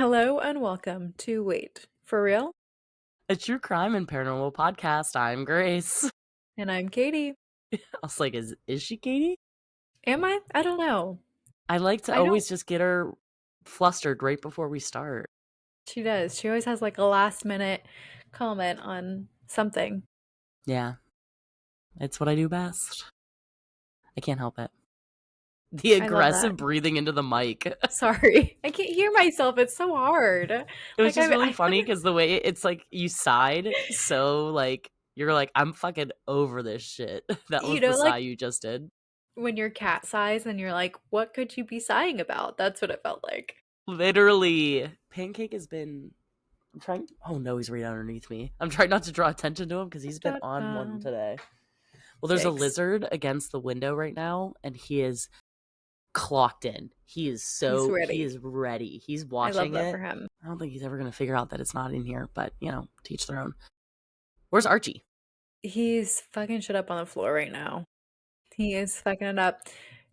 Hello and welcome to Wait, for real? A true crime and paranormal podcast. I'm Grace. And I'm Katie. I was like, is she Katie? Am I? I don't know. I like to I don't. always just get her flustered right before we start. She does. She always has like a last minute comment on something. Yeah, it's what I do best. I can't help it. The I love that. aggressive breathing into the mic. Sorry. I can't hear myself. It's so hard. It was Like just really I feel funny because the way it's like you sighed, so like you're like, I'm fucking over this shit. That was the like sigh you just did. when your cat sighs and you're like, what could you be sighing about? That's what it felt like. Literally, Pancake has been. I'm trying. Oh no, he's right underneath me. I'm trying not to draw attention to him because he's been Dot on one com. today. Well, there's a Yikes. lizard against the window right now, and he is clocked in. He's He ready. is ready. He's I love watching that for it. him. I don't think he's ever gonna figure out that it's not in here, but teach their own. Where's Archie? He's fucking shit up on the floor right now. He is fucking it up.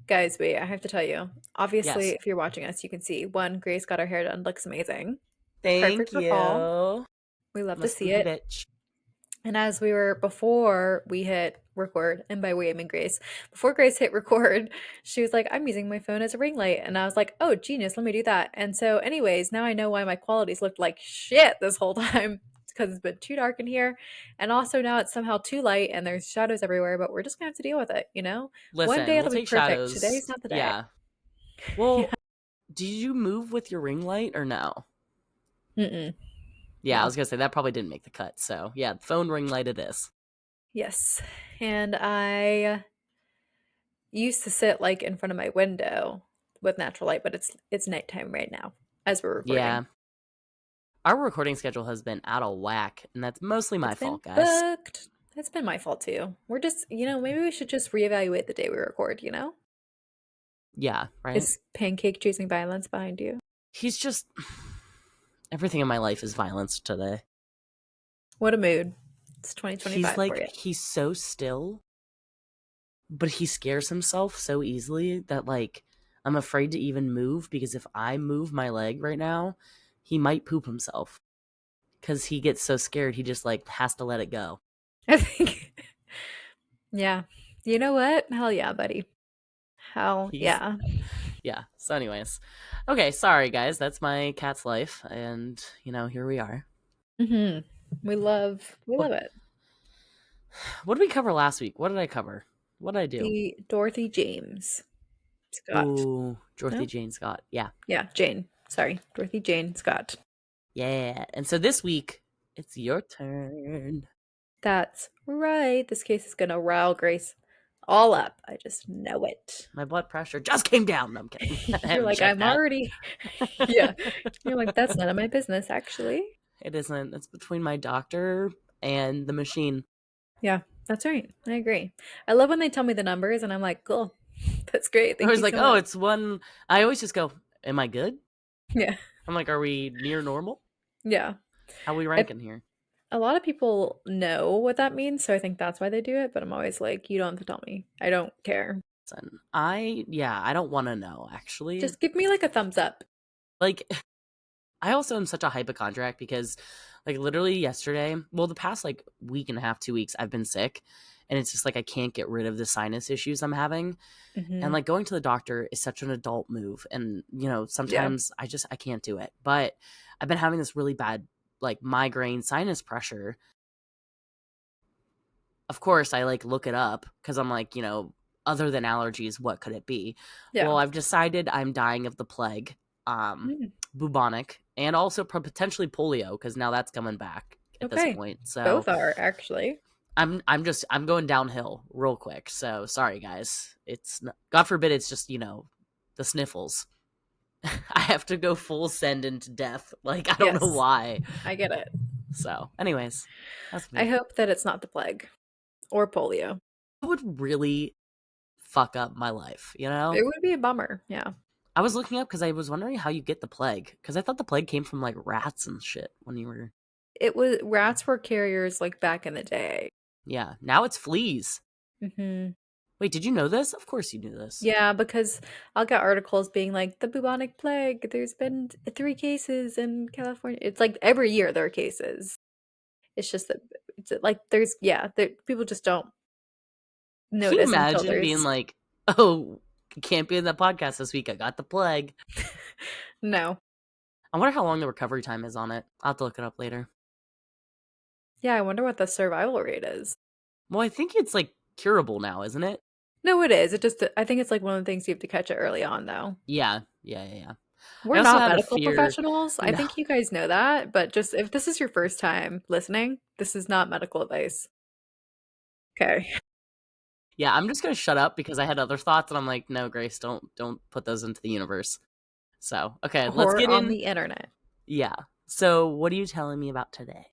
Guys, wait, I have to tell you. Obviously, Yes. if you're watching us, you can see one, Grace got her hair done, looks amazing. Thank Perfect for fall. you. We love I'm a to see sleepy it. bitch. And as we were before we hit record, and by we I mean Grace, before Grace hit record, she was like, I'm using my phone as a ring light. And I was like, oh, genius, let me do that. And so, anyways, now I know why my qualities looked like shit this whole time. It's because it's been too dark in here. And also now it's somehow too light and there's shadows everywhere, but we're just gonna have to deal with it, you know? One day Listen, we'll it'll be take perfect. shadows. Today's not the day. Yeah. Yeah. Well, did you move with your ring light or no? Mm-mm. Yeah, I No. was gonna say that probably didn't make the cut. So yeah, phone ring light it is. Yes. And I used to sit like in front of my window with natural light, but it's nighttime right now as we're recording. Yeah. Our recording schedule has been out of whack, and that's mostly my It's been fault, guys. booked. It's been my fault too. We're just, maybe we should just reevaluate the day we record, Yeah, right? Is Pancake choosing violence behind you? He's just everything in my life is violence today. What a mood. It's 2025 for you. He's so still, but he scares himself so easily that I'm afraid to even move because if I move my leg right now, he might poop himself cuz he gets so scared he just has to let it go. I think, yeah. You know what? Hell yeah, buddy. Hell He's yeah. yeah. So anyways. Okay, sorry guys, that's my cat's life and here we are. hmm we love What it. what did we cover last week? What did I cover? What did I do? The Dorothy James Scott. Ooh, Dorothy No? Jane Scott. Yeah. Yeah, Jane. Sorry. Dorothy Jane Scott. Yeah. And so this week, it's your turn. That's right. This case is gonna rile Grace all up. I just know it. My blood pressure just came down. No, I'm kidding. I You're haven't like, checked I'm that. already Yeah. You're like, that's none of my business, actually. It isn't. It's between my doctor and the machine. Yeah, that's right. I agree. I love when they tell me the numbers and I'm like, cool. That's great. I Thank was you like, so oh, much. it's one. I always just go, am I good? Yeah. I'm like, are we near normal? Yeah. How we I, ranking here? a lot of people know what that means, so I think that's why they do it, but I'm always like, you don't have to tell me. I don't care. Listen, yeah, I don't want to know, actually. Just give me like a thumbs up. Like, I also am such a hypochondriac because, literally yesterday, well, the past week and a half, 2 weeks, I've been sick, and it's just I can't get rid of the sinus issues I'm having, and Hmm. going to the doctor is such an adult move, and Yeah. sometimes I can't do it, but I've been having this really bad migraine sinus pressure. Of course, I look it up because I'm other than allergies, what could it be? Yeah. Well, I've decided I'm dying of the plague, Mm. bubonic, and also potentially polio because now that's coming back at this Okay. point. So Both are actually. I'm going downhill real quick. So sorry guys. God forbid it's just the sniffles. I have to go full send into death. I don't know Yes, why. I get it. So, anyways, that's I me. hope that it's not the plague or polio. It would really fuck up my life, It would be a bummer. Yeah. I was looking up because I was wondering how you get the plague because I thought the plague came from rats and shit when you were. It was rats were carriers like back in the day. Yeah, now it's fleas. Hmm. Wait, did you know this? Of course you knew this. Yeah, because I'll get articles being like, the bubonic plague, there's been 3 cases in California. It's like every year there are cases. It's just that it's like there's yeah, people just don't Can you notice until imagine being there's like, oh, can't be in the podcast this week. I got the plague. no. I wonder how long the recovery time is on it. I'll have to look it up later. Yeah, I wonder what the survival rate is. Well, I think it's like curable now, isn't it? No, it is. It just I think it's like one of the things you have to catch it early on though. Yeah. I We're also not had a medical fear. professionals. I No. think you guys know that, but just if this is your first time listening, this is not medical advice. Okay. Yeah, I'm just gonna shut up because I had other thoughts, and I'm like, no, Grace, don't put those into the universe. So, okay, let's Or get on in. the internet. Yeah. So, what are you telling me about today?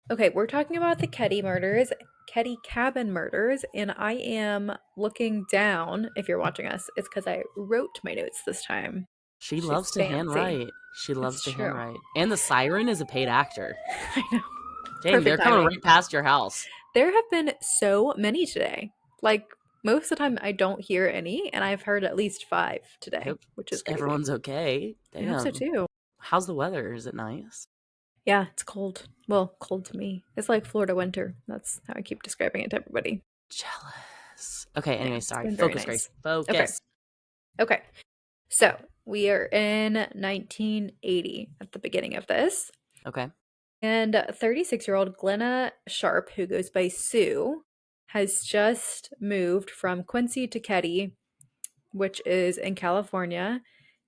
Okay, we're talking about the Keddie murders, Keddie cabin murders, and I am looking down. If you're watching us, it's because I wrote my notes this time. She loves She's to fancy. handwrite. She loves It's to true. handwrite. And the siren is a paid actor. I know. Dang, they're Perfect coming timing. right past your house. There have been so many today. Like most of the time, I don't hear any, and I've heard at least 5 I today, hope which is crazy. everyone's okay. I hope so Damn. too. How's the weather? Is it nice? Yeah, it's cold. Well, cold to me. It's like Florida winter. That's how I keep describing it to everybody. Jealous. Okay, Yeah, anyway, it's sorry. been very Focus, Grace. nice. Okay. Focus. Okay. So we are in 1980 at the beginning of this. Okay. And 36-year-old Glenna Sharp, who goes by Sue, has just moved from Quincy to Keddie, which is in California.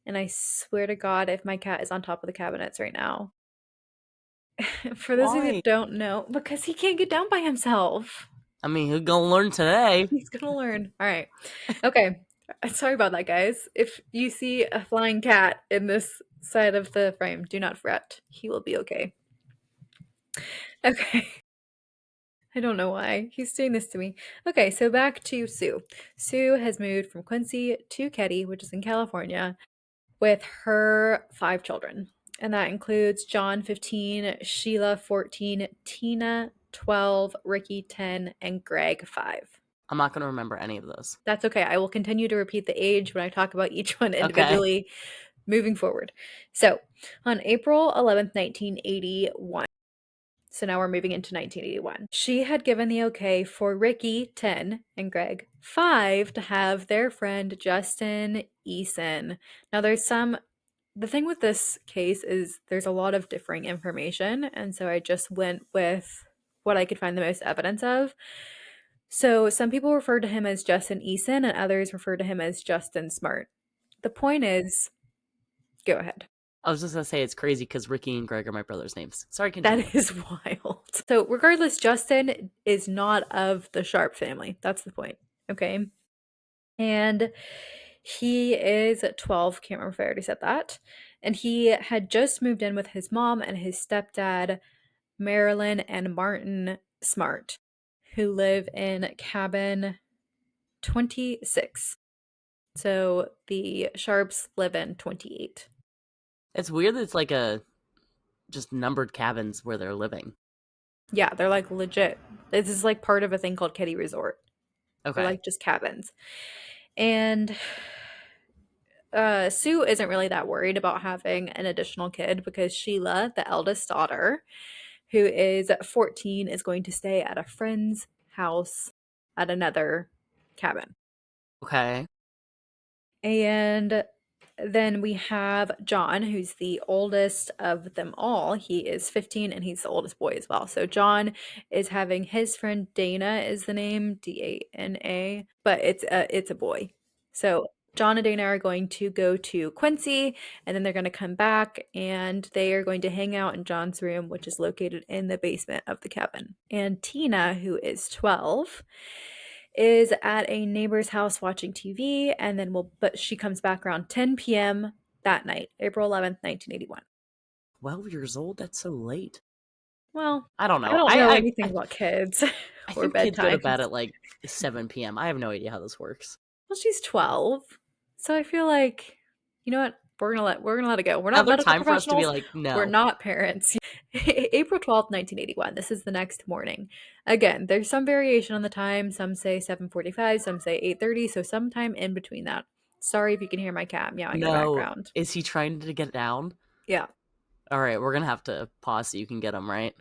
And I swear to God, if my cat is on top of the cabinets right now. For those of you Why? that don't know, because he can't get down by himself. I mean, who's gonna learn today? He's gonna learn. All right. Okay. Sorry about that, guys. If you see a flying cat in this side of the frame, do not fret. He will be okay. Okay. I don't know why. He's doing this to me. Okay, so back to Sue. Sue has moved from Quincy to Keddie, which is in California, with her 5 children. And that includes John, 15, Sheila, 14, Tina, 12, Ricky, 10, and Greg, 5. I'm not gonna remember any of those. That's okay. I will continue to repeat the age when I talk about each one Okay. individually moving forward. So, on April 11th, 1981, so now we're moving into 1981, she had given the okay for Ricky, 10, and Greg, 5, to have their friend Justin Eason. Now, the thing with this case is there's a lot of differing information, and so I just went with what I could find the most evidence of. So some people refer to him as Justin Eason and others refer to him as Justin Smart. The point is, go ahead. I was just gonna say it's crazy because Ricky and Greg are my brother's names. Sorry, continue. That is wild. So regardless, Justin is not of the Sharp family. That's the point. Okay. And he is 12. Can't remember if I already said that. And he had just moved in with his mom and his stepdad, Marilyn and Martin Smart, who live in cabin 26. So the Sharps live in 28. It's weird that it's like a just numbered cabins where they're living. Yeah, they're like legit. This is like part of a thing called Keddie Resort. They're Okay. like just cabins. And Sue isn't really that worried about having an additional kid because Sheila, the eldest daughter, who is 14, is going to stay at a friend's house at another cabin. Okay. And then we have John, who's the oldest of them all. He is 15 and he's the oldest boy as well. So John is having his friend Dana is the name, Dana, but it's a boy. So John and Dana are going to go to Quincy and then they're going to come back and they are going to hang out in John's room, which is located in the basement of the cabin. And Tina, who is 12, is at a neighbor's house watching TV, and then but she comes back around 10 p.m. that night, April 11th, 1981. 12 years old? That's so late. Well, I don't I know. don't know anything about kids I or think kids go to bed bedtimes. at like 7 p.m. I have no idea how this works. Well, she's 12, so I feel like, you know what? We're gonna let it go. We're Now not there's medical time for us to be professionals. like, We're no. not parents. April 12th, 1981. This is the next morning. Again, there's some variation on the time. Some say 7:45, some say 8:30, so sometime in between that. Sorry if you can hear my cat meowing in the No, background. is he trying to get down? Yeah. All right, we're gonna have to pause so you can get him, right?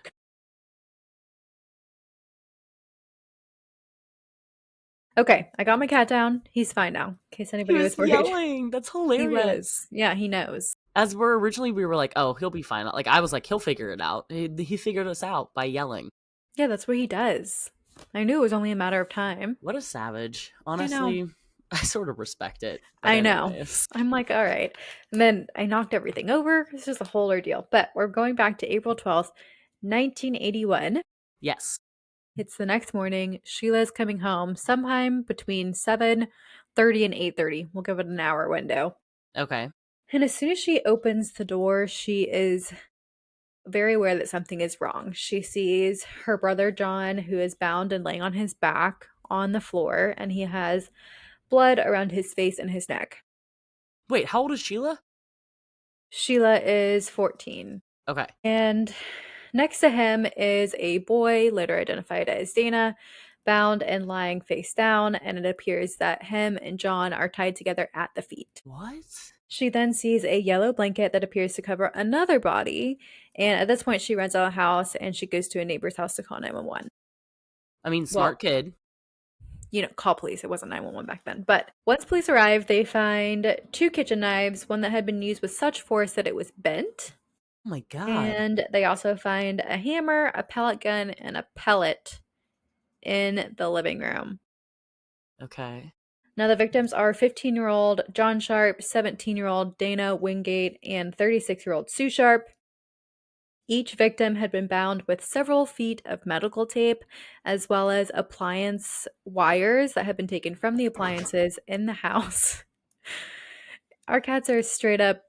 Okay, I got my cat down. He's fine now, in case He anybody was was worried. yelling. That's He hilarious. was. Yeah, he knows. As we were like, oh, he'll be fine. Like I was like, he'll figure it out. He figured us out by yelling. Yeah, that's what he does. I knew it was only a matter of time. What a savage. I know. Honestly, I sort of respect it. But I know. anyways, I'm like, all right. And then I knocked everything over. It's just a whole ordeal. But we're going back to April 12th, 1981. yes. It's the next morning. Sheila's coming home sometime between 7:30 and 8:30. We'll give it an hour window. Okay. And as soon as she opens the door, she is very aware that something is wrong. She sees her brother John, who is bound and laying on his back on the floor, and he has blood around his face and his neck. Wait, how old is Sheila? Sheila is 14. Okay. And next to him is a boy, later identified as Dana, bound and lying face down, and it appears that him and John are tied together at the feet. What? She then sees a yellow blanket that appears to cover another body, and at this point, she runs out of the house and she goes to a neighbor's house to call 911. I mean, Well, smart kid. call police. It wasn't 911 back then. But once police arrive, they find two kitchen knives, one that had been used with such force that it was bent. Oh my god. And they also find a hammer, a pellet gun, and a pellet in the living room. Okay. Now, the victims are 15-year-old John Sharp, 17-year-old Dana Wingate, and 36-year-old Sue Sharp. Each victim had been bound with several feet of medical tape, as well as appliance wires that had been taken from the appliances in the house. Our cats are straight up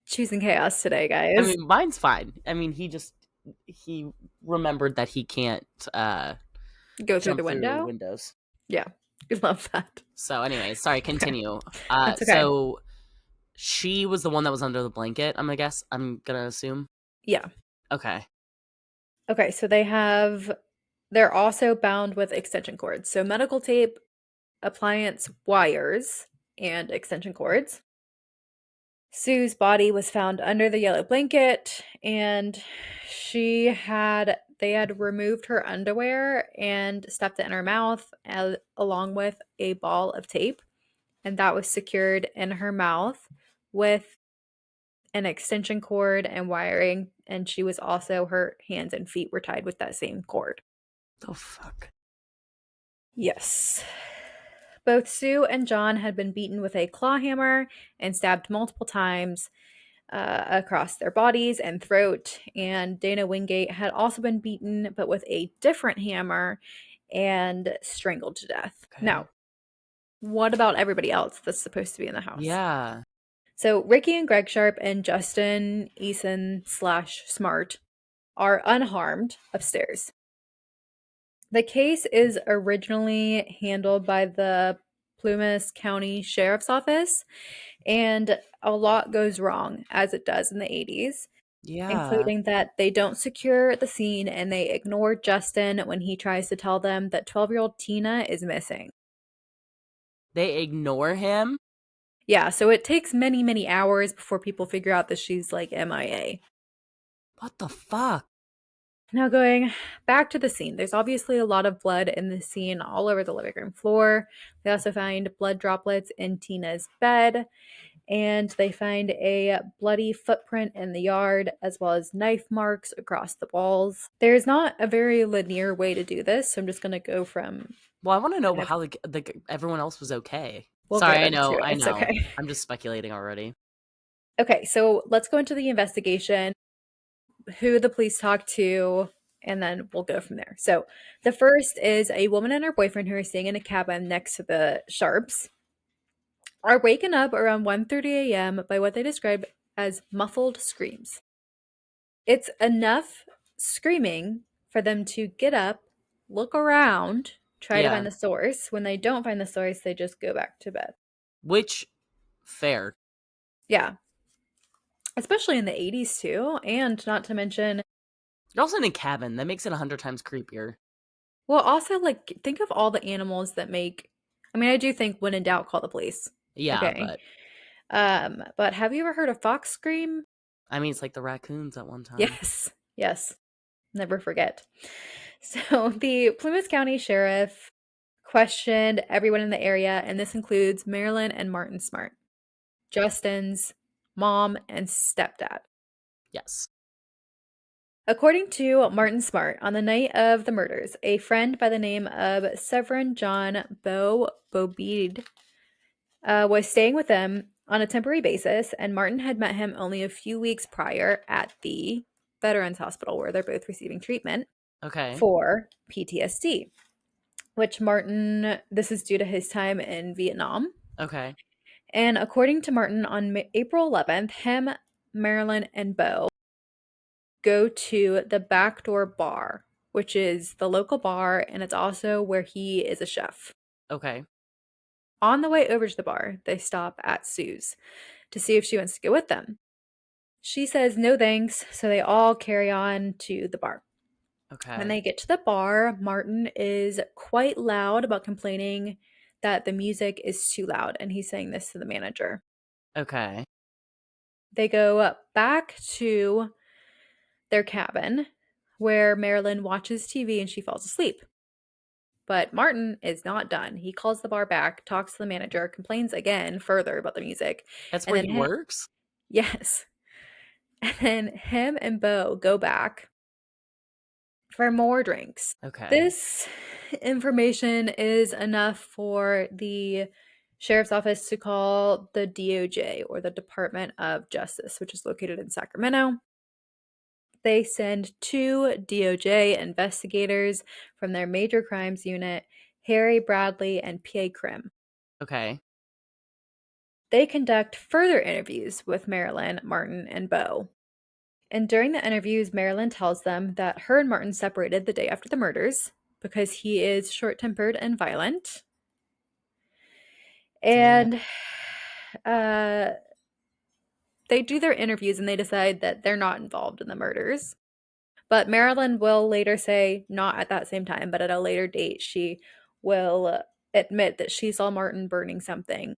choosing chaos today, I guys. mean, mine's fine. I mean, he remembered that he can't Go through the jump through window. windows. Yeah, we love that. So, anyways, sorry, Okay, continue. that's okay. So she was the one that was under the blanket, I'm gonna assume. Yeah. Okay. Okay, so they're also bound with extension cords. So medical tape, appliance wires, and extension cords. Sue's body was found under the yellow blanket, and they had removed her underwear and stuffed it in her mouth along with a ball of tape, and that was secured in her mouth with an extension cord and wiring, and her hands and feet were tied with that same cord. The fuck. Yes. Both Sue and John had been beaten with a claw hammer and stabbed multiple times across their bodies and throat. And Dana Wingate had also been beaten, but with a different hammer and strangled to death. Okay. Now, what about everybody else that's supposed to be in the house? Yeah. So, Ricky and Greg Sharp and Justin Eason/Smart are unharmed upstairs. The case is originally handled by the Plumas County Sheriff's Office, and a lot goes wrong, as it does in the 80s, Yeah. including that they don't secure the scene and they ignore Justin when he tries to tell them that 12-year-old Tina is missing. They ignore him? Yeah, so it takes many, many hours before people figure out that she's like MIA. What the fuck? Now, going back to the scene, there's obviously a lot of blood in the scene all over the living room floor. They also find blood droplets in Tina's bed, and they find a bloody footprint in the yard, as well as knife marks across the walls. There's not a very linear way to do this, so I'm just going to go from Well, I want to know kind of, how everyone else was okay. we'll Sorry, get into it. I It's know. okay. I'm just speculating already. Okay, so let's go into the investigation, who the police talked to, and then we'll go from there. So the first is a woman and her boyfriend who are staying in a cabin next to the Sharps are waken up around 1:30 a.m. by what they describe as muffled screams. It's enough screaming for them to get up, look around, try to Yeah. find the source. When they don't find the source, they just go back to bed. Which, fair. Yeah, especially in the 80s too, and not to mention You're also in a cabin. That makes it 100 times creepier. Well, also, like, think of all the animals that make. I mean, I do think when in doubt, call the police. Yeah, Okay. but But have you ever heard a fox scream? I mean, it's like the raccoons at one time. Yes. Yes. Never forget. So the Plymouth County Sheriff questioned everyone in the area, and this includes Marilyn and Martin Smart, Justin's mom and stepdad. Yes. According to Martin Smart, on the night of the murders, a friend by the name of Severin John Bobede was staying with them on a temporary basis, and Martin had met him only a few weeks prior at the Veterans Hospital where they're both receiving treatment Okay. for PTSD, which Martin, this is due to his time in Vietnam. Okay. And according to Martin, on April 11th, him, Marilyn, and Bo go to the Backdoor Bar, which is the local bar, and it's also where he is a chef. Okay. On the way over to the bar, they stop at Sue's to see if she wants to go with them. She says no thanks, so they all carry on to the bar. When Okay. they get to the bar, Martin is quite loud about complaining that the music is too loud, and he's saying this to the manager. Okay. They go back to their cabin where Marilyn watches TV and she falls asleep. But Martin is not done. He calls the bar back, talks to the manager, complains again further about the music, That's and where then he works? yes, and then him and Bo go back for more drinks. Okay. This information is enough for the sheriff's office to call the DOJ, or the Department of Justice, which is located in Sacramento. They send two DOJ investigators from their major crimes unit, Harry Bradley and P.A. Krim. Okay. They conduct further interviews with Marilyn, Martin, and Bo. And during the interviews, Marilyn tells them that her and Martin separated the day after the murders because he is short tempered and violent. Damn. And uh, they do their interviews and they decide that they're not involved in the murders. But Marilyn will later say, not at that same time, but at a later date, she will admit that she saw Martin burning something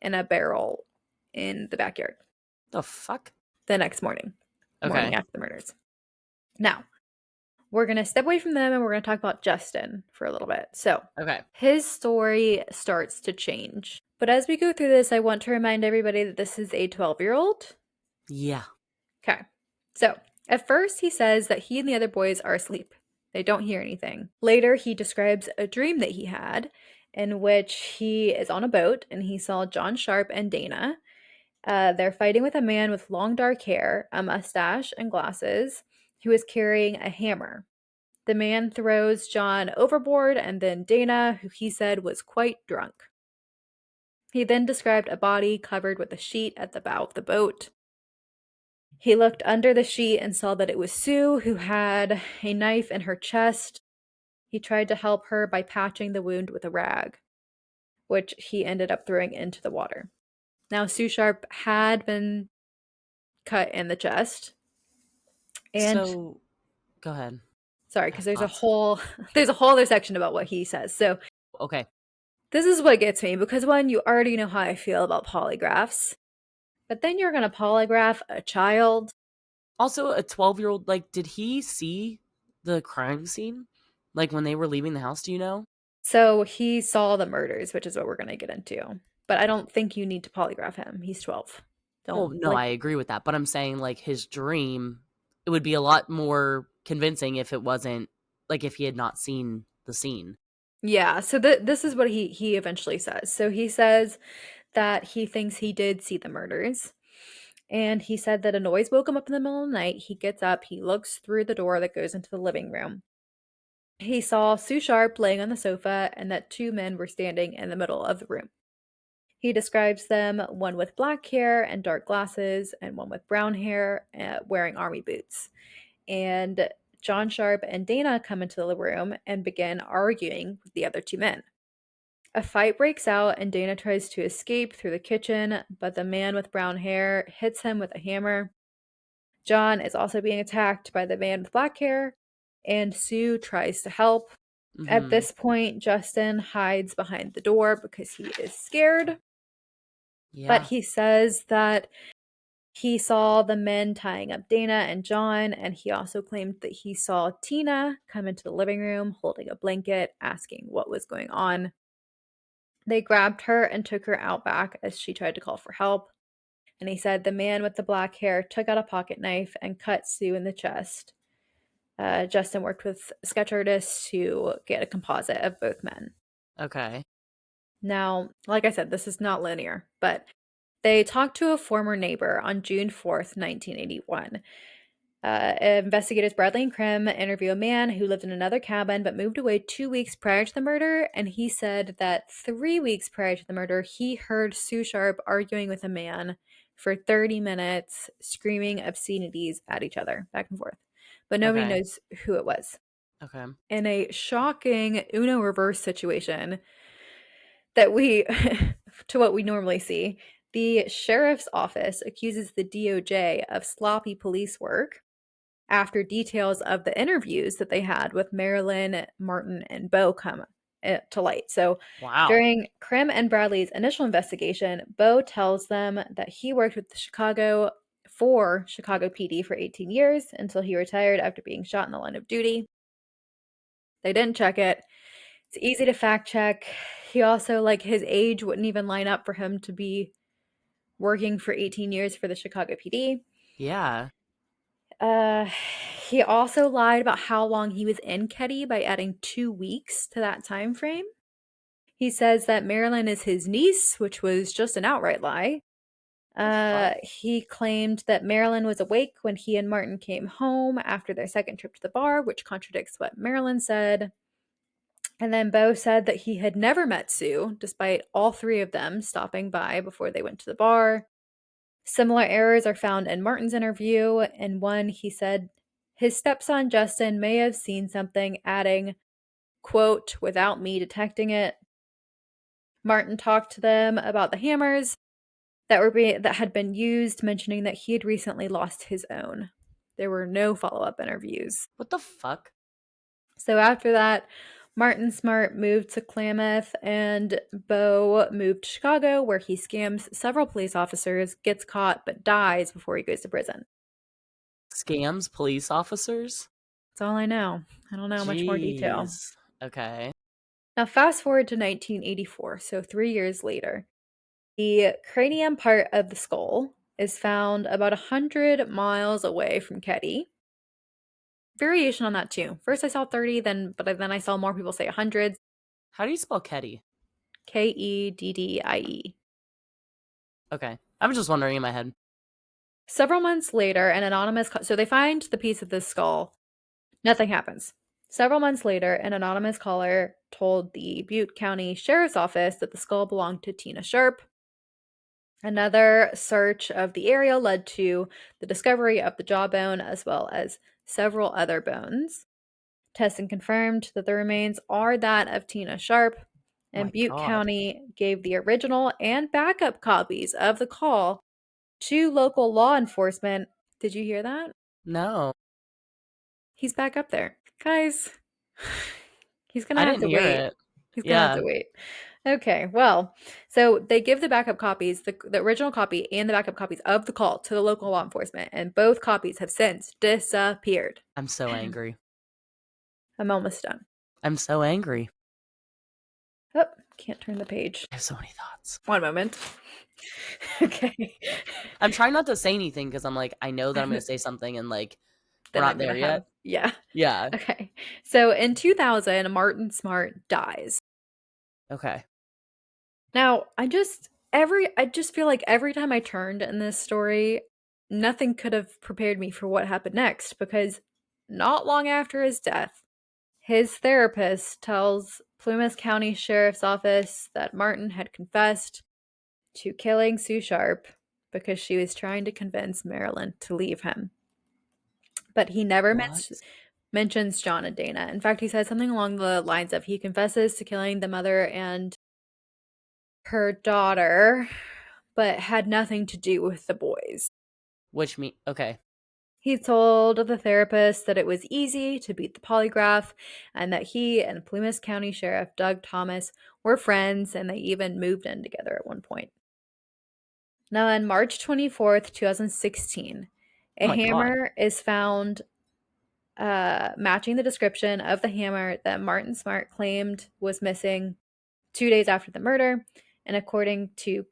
in a barrel in the backyard The fuck? the next morning Okay. after the murders. Now, we're going to step away from them and we're going to talk about Justin for a little bit. So, Okay. his story starts to change. But as we go through this, I want to remind everybody that this is a 12-year-old. Yeah. Okay. So, at first, he says that he and the other boys are asleep. They don't hear anything. Later, he describes a dream that he had in which he is on a boat and he saw John Sharp and Dana. They're fighting with a man with long dark hair, a mustache, and glasses who is carrying a hammer. The man throws John overboard, and then Dana, who he said was quite drunk. He then described a body covered with a sheet at the bow of the boat. He looked under the sheet and saw that it was Sue, who had a knife in her chest. He tried to help her by patching the wound with a rag, which he ended up throwing into the water. Now, Sue Sharp had been cut in the chest, and So, go ahead. sorry, I because have there's a thoughts. whole there's a whole other section about what he says. So Okay. this is what gets me because one, you already know how I feel about polygraphs, but then you're gonna polygraph a child. Also, a 12-year-old, like, did he see the crime scene? Like, when they were leaving the house, do you know? So he saw the murders, which is what we're gonna get into. But I don't think you need to polygraph him. He's 12. Well, Don't no, like I agree with that. But I'm saying, like, his dream, it would be a lot more convincing if it wasn't, like, if he had not seen the scene. yeah, so this is what he eventually says. So he says that he thinks he did see the murders. And he said that a noise woke him up in the middle of the night. He gets up, he looks through the door that goes into the living room. He saw Sue Sharp laying on the sofa and that two men were standing in the middle of the room. He describes them, one with black hair and dark glasses, and one with brown hair, wearing army boots. And John Sharp and Dana come into the room and begin arguing with the other two men. A fight breaks out, and Dana tries to escape through the kitchen, but the man with brown hair hits him with a hammer. John is also being attacked by the man with black hair, and Sue tries to help. At Mm-hmm. this point, Justin hides behind the door because he is scared, but Yeah. he says that he saw the men tying up Dana and John, and he also claimed that he saw Tina come into the living room holding a blanket, asking what was going on. They grabbed her and took her out back as she tried to call for help. And he said the man with the black hair took out a pocket knife and cut Sue in the chest. Justin worked with sketch artists to get a composite of both men. Okay. Now, like I said, this is not linear, but they talked to a former neighbor on June 4th, 1981. Investigators Bradley and Krim interview a man who lived in another cabin but moved away 2 weeks prior to the murder, and he said that 3 weeks prior to the murder, he heard Sue Sharp arguing with a man for 30 minutes, screaming obscenities at each other, back and forth. But nobody Okay. knows who it was. Okay. In a shocking Uno reverse situation that we, to what we normally see, the sheriff's office accuses the DOJ of sloppy police work after details of the interviews that they had with Marilyn, Martin, and Bo come to light. So Wow. during Krim and Bradley's initial investigation, Bo tells them that he worked with the Chicago PD for 18 years until he retired after being shot in the line of duty. They didn't check it. It's easy to fact check. He also, like, his age wouldn't even line up for him to be working for 18 years for the Chicago PD. Yeah. Uh, he also lied about how long he was in Keddie by adding 2 weeks to that time frame. He says that Marilyn is his niece, which was just an outright lie. The fuck? He claimed that Marilyn was awake when he and Martin came home after their second trip to the bar, which contradicts what Marilyn said. And then Bo said that he had never met Sue, despite all three of them stopping by before they went to the bar. Similar errors are found in Martin's interview. In one, he said his stepson Justin may have seen something, adding, quote, without me detecting it. Martin talked to them about the hammers that had been used, mentioning that he had recently lost his own. There were no follow-up interviews. What the fuck? So after that, Martin Smart moved to Klamath and Bo moved to Chicago, where he scams several police officers, gets caught, but dies before he goes to prison. Scams police officers? That's all I know. I don't know much more detail. Jeez. Okay. Now, fast forward to 1984, so 3 years later. The cranium part of the skull is found about 100 miles away from Keddie. Variation on that too. First I saw 30, then I saw more people say 100. How do you spell Keddie? Keddie. Okay. I was just wondering in my head. Several months later, an anonymous so they find the piece of the skull. Nothing happens. Several months later, an anonymous caller told the Butte County Sheriff's Office that the skull belonged to Tina Sharp. Another search of the area led to the discovery of the jawbone as well as several other bones. Testing confirmed that the remains are that of Tina Sharp, Oh and my Butte god. County gave the original and backup copies of the call to local law enforcement. Did you hear that? No. He's back up there. Guys, he's gonna I have didn't to hear wait. it. He's gonna have Yeah. to wait. Okay, well, so they give the backup copies, the original copy and the backup copies of the call to the local law enforcement, and both copies have since disappeared. I'm so angry. I'm almost done. I'm so angry. Oh, can't turn the page. I have so many thoughts. One moment. Okay. I'm trying not to say anything because I'm like, I know that I'm going to say something and like, we're Then not I'm there gonna have, yet. yeah. Yeah. Okay. So in 2000, Martin Smart dies. Okay. Now, I just feel like every time I turned in this story, nothing could have prepared me for what happened next because not long after his death, his therapist tells Plymouth County Sheriff's Office that Martin had confessed to killing Sue Sharp because she was trying to convince Marilyn to leave him. But he never What? mentions John and Dana. In fact, he says something along the lines of he confesses to killing the mother and her daughter, but had nothing to do with the boys. Which me? Okay. He told the therapist that it was easy to beat the polygraph and that he and Plumas County Sheriff Doug Thomas were friends and they even moved in together at one point. Now, on March 24th, 2016, Oh a my god. hammer is found matching the description of the hammer that Martin Smart claimed was missing 2 days after the murder. And according to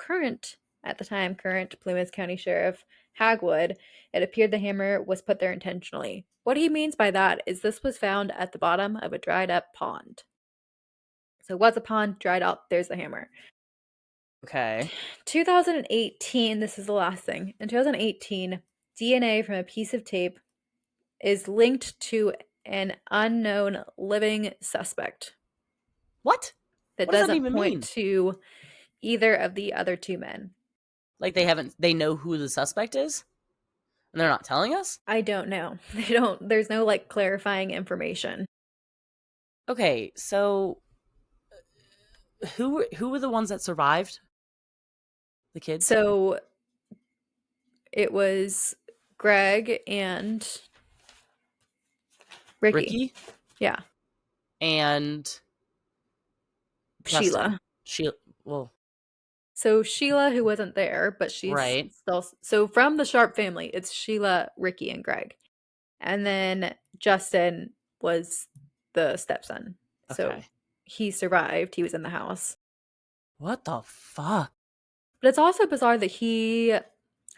at the time, current Plymouth County Sheriff Hagwood, it appeared the hammer was put there intentionally. What he means by that is this was found at the bottom of a dried up pond. So it was a pond, dried up, there's the hammer. Okay. 2018, this is the last thing. In 2018, DNA from a piece of tape is linked to an unknown living suspect What? that What does that doesn't even point mean? to either of the other two men. Like they know who the suspect is and they're not telling us? I don't know. There's no like clarifying information. Okay, so who were the ones that survived? The kids? So it was Greg and Ricky. Ricky Yeah. and Justin. Sheila. She well, So Sheila, who wasn't there, but she's right. still so from the Sharp family, it's Sheila, Ricky, and Greg. And then Justin was the stepson. So Okay. he survived. He was in the house. What the fuck? But it's also bizarre that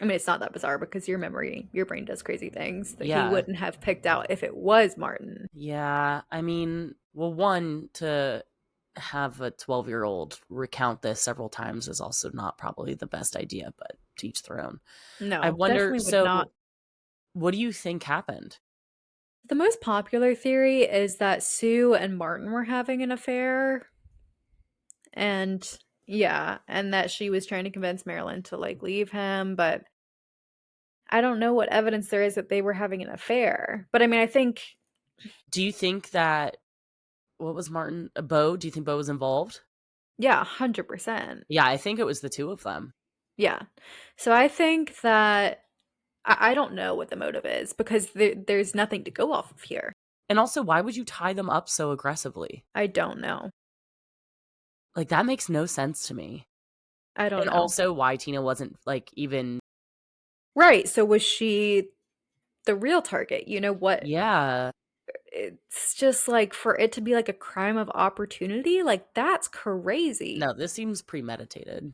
I mean, it's not that bizarre because your brain does crazy things that he Yeah. wouldn't have picked out if it was Martin. Yeah, I mean, well, one, to have a 12-year-old recount this several times is also not probably the best idea, but to each their own. I No, wonder, definitely would not. so what do you think happened? The most popular theory is that Sue and Martin were having an affair, and yeah, and that she was trying to convince Marilyn to like leave him, but I don't know what evidence there is that they were having an affair. But I mean, I think Do you think that, what was Martin? Bo? Do you think Bo was involved? yeah, 100%. Yeah, I think it was the two of them. Yeah. So I think that I don't know what the motive is because there's nothing to go off of here. And also, why would you tie them up so aggressively? I don't know. Like, that makes no sense to me. I don't And know. also, why Tina wasn't, like, even, Right. So was she the real target? You know what? yeah. It's just like for it to be like a crime of opportunity, like that's crazy. No, this seems premeditated.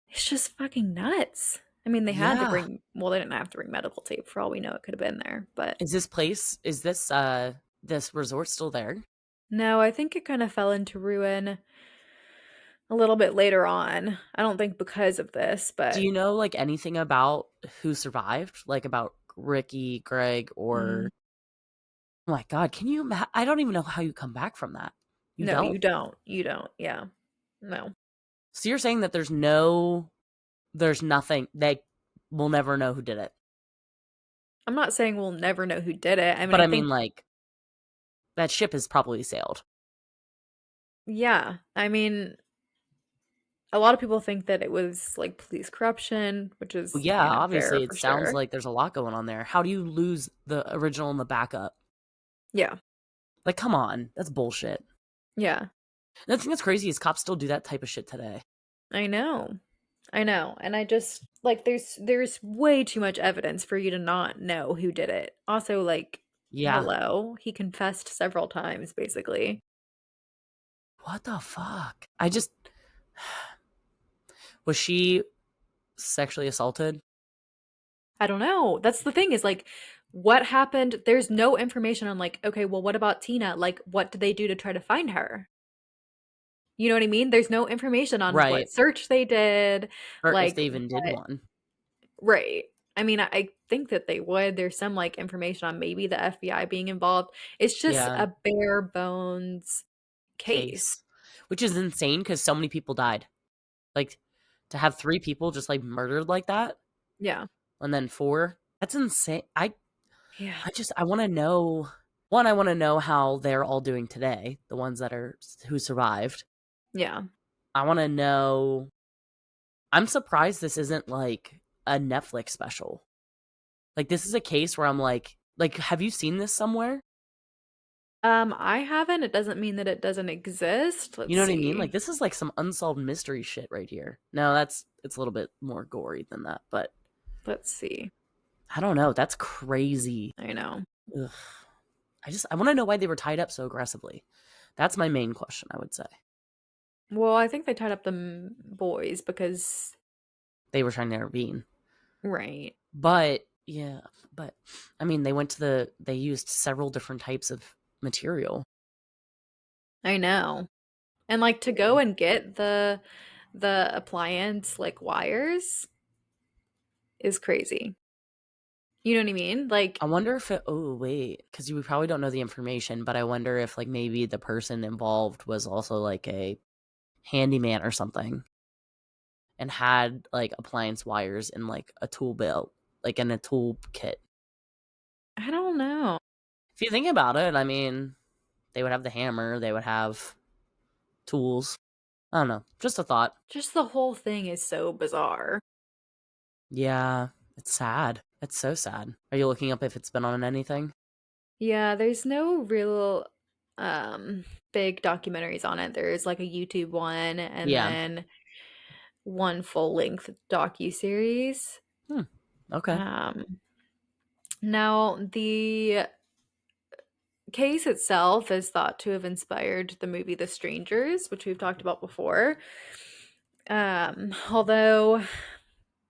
It's just fucking nuts. I mean, they had to Yeah. well, they didn't have to bring medical tape for all we know it could have been there, but Is this resort still there? no, I think it kind of fell into ruin a little bit later on. I don't think because of this, Do but you know, like, anything about who survived? Like, about Ricky, Greg, mm, or oh my god, can you I don't even know how you come back from that. You no, don't? you don't. You don't. Yeah. No. So you're saying that there's nothing, they will never know who did it. I'm not saying we'll never know who did it. I mean, But I I mean, think like, that ship has probably sailed. yeah. I mean, a lot of people think that it was like police corruption, which Well, is, yeah, fair obviously it for sounds sure. like there's a lot going on there. How do you lose the original and the backup? Yeah. Like, come on, that's bullshit. Yeah. And the thing that's crazy is cops still do that type of shit today. I know. I know. And I just like there's way too much evidence for you to not know who did it. Also, like, Yeah. hello, he confessed several times basically. What the fuck? Was she sexually assaulted? I don't know. That's the thing is like what happened? There's no information on like, okay, well what about Tina? Like what did they do to try to find her? You know what I mean? There's no information on what Right. search they did, Or if like they even did what one. right. I mean, I think that they would. There's some like information on maybe the FBI being involved. It's just Yeah. a bare bones case. Case. Which is insane because so many people died. Like, to have 3 people just, like, murdered like that, Yeah. and then 4, that's insane. Yeah. I wanna know, 1, I wanna know how they're all doing today, the ones that are who survived. Yeah. I wanna know, I'm surprised this isn't, like, a Netflix special. Like, this is a case where I'm like, have you seen this somewhere? I haven't. It doesn't mean that it doesn't exist. You Let's know what I mean? see. Like, this is like some unsolved mystery shit right here. No, it's a little bit more gory than that, but Let's see. I don't know. That's crazy. I know. Ugh. I want to know why they were tied up so aggressively. That's my main question, I would say. Well, I think they tied up the boys because, They were trying to intervene. right. But yeah, but I mean, they used several different types of material. I know. And like to go and get the appliance like wires is crazy. You know what I mean? Like I wonder if it, oh wait, because we probably don't know the information, but I wonder if like maybe the person involved was also like a handyman or something and had like appliance wires in like a tool belt, like in a tool kit. I don't know. If you think about it, I mean, they would have the hammer, they would have tools. I don't know, just a thought. Just the whole thing is so bizarre. Yeah, it's sad. It's so sad. Are you looking up if it's been on anything? Yeah, there's no real um big documentaries on it. There's like a YouTube one and Yeah. then one full-length docu-series. Hmm. Okay. Um Now the case itself is thought to have inspired the movie The Strangers, which we've talked about before. Although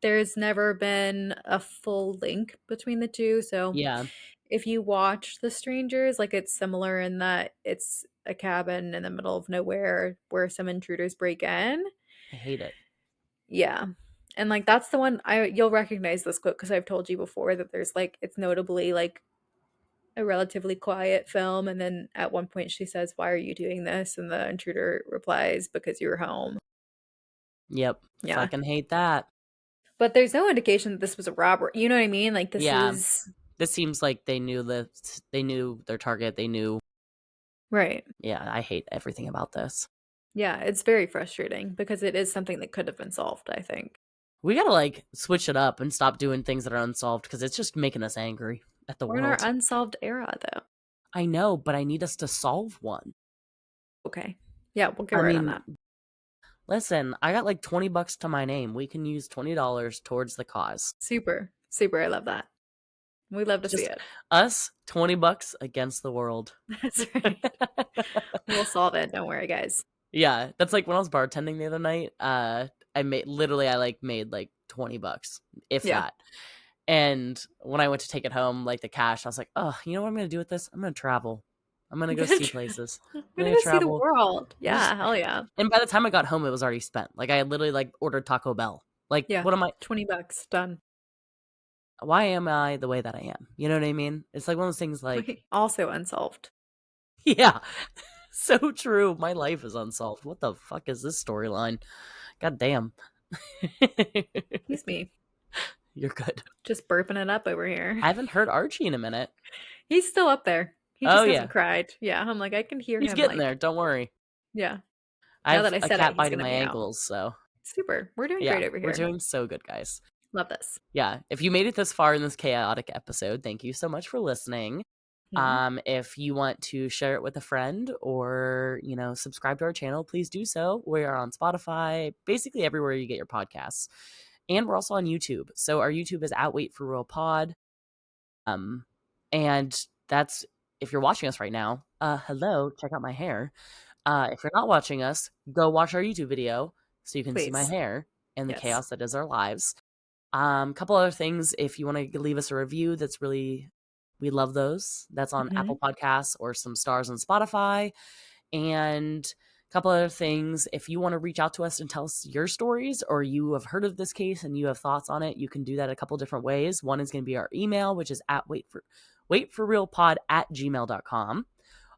there's never been a full link between the two. So Yeah, if you watch The Strangers, like it's similar in that it's a cabin in the middle of nowhere where some intruders break in. I hate it. Yeah. And like that's the one you'll recognize this quote because I've told you before that there's like it's notably like a relatively quiet film and then at one point she says, "Why are you doing this?" and the intruder replies, "Because you're home." Yep. Yeah. Fucking hate that. But there's no indication that this was a robbery. You know what I mean? Like this Yeah. is This seems like they knew their target. They knew. right. Yeah, I hate everything about this. Yeah, it's very frustrating because it is something that could have been solved, I think. We gotta like switch it up and stop doing things that are unsolved because it's just making us angry at the We're in our world. unsolved era though. I know, but I need us to solve one. Okay. Yeah, we'll get I right on mean, that. listen, I got like $20 to my name. We can use $20 towards the cause. Super. Super. I love that. We'd love to see Just it. us, $20 against the world. That's right. We'll solve it. Don't worry, guys. Yeah, that's like when I was bartending the other night. I made like $20, if Yeah. that. And when I went to take it home, like the cash, I was like, oh, you know what I'm gonna do with this? I'm gonna travel. I'm gonna I'm go gonna see try- places. I'm I'm gonna gonna go see the travel. world. I just Yeah, hell yeah. and by the time I got home, it was already spent. Like I had literally like ordered Taco Bell. Like, Yeah. what am I? $20 done. Why am I the way that I am? You know what I mean? It's like one of those things. Like, Wait, also unsolved. yeah, so true. My life is unsolved. What the fuck is this storyline? God damn. He's me. You're good. Just burping it up over here. I haven't heard Archie in a minute. He's still up there. He Oh just yeah, hasn't cried. Yeah, I'm like, I can hear he's him getting there. like, Don't worry. yeah. I Now have that I a said it, cat he's biting gonna my meow. ankles, so Super. We're doing yeah, great over we're here. doing so good, guys. Love this. Yeah, if you made it this far in this chaotic episode, thank you so much for listening. Mhm. If you want to share it with a friend or subscribe to our channel, please do so. We are on Spotify, basically everywhere you get your podcasts, and we're also on YouTube. So our YouTube is at Wait for Real Pod. And that's if you're watching us right now. Hello, check out my hair. If you're not watching us, go watch our YouTube video so you can see my Please. hair and the Yes. chaos that is our lives. Couple other things. If you want to leave us a review, we love those. That's on Hmm. Apple Podcasts or some stars on Spotify. And a couple other things. If you want to reach out to us and tell us your stories or you have heard of this case and you have thoughts on it, you can do that a couple different ways. One is going to be our email, which is at waitforrealpod@gmail.com.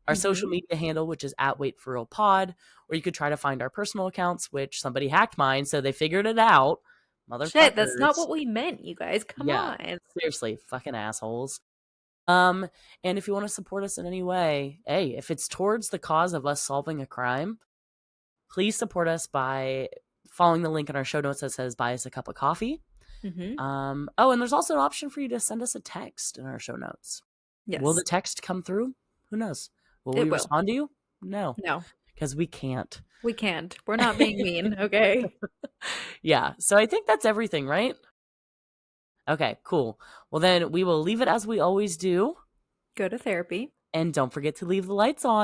Our social Hmm. media handle, which is at waitforrealpod, or you could try to find our personal accounts, which somebody hacked mine, so they figured it out. Shit, that's not Motherfuckers. what we meant, you guys. Come Yeah, on. seriously, fucking assholes. And if you want to support us in any way, hey, if it's towards the cause of us solving a crime, please support us by following the link in our show notes that says buy us a cup of coffee. Mm-hmm. Oh, and there's also an option for you to send us a text in our show notes. Will the Yes, text come through? Who knows? Will we it will. respond to you? No, No, because we can't. we can't. We're not being mean, okay? Yeah, so I think that's everything, right? Okay, cool. Well, then we will leave it as we always do. Go to therapy. And don't forget to leave the lights on.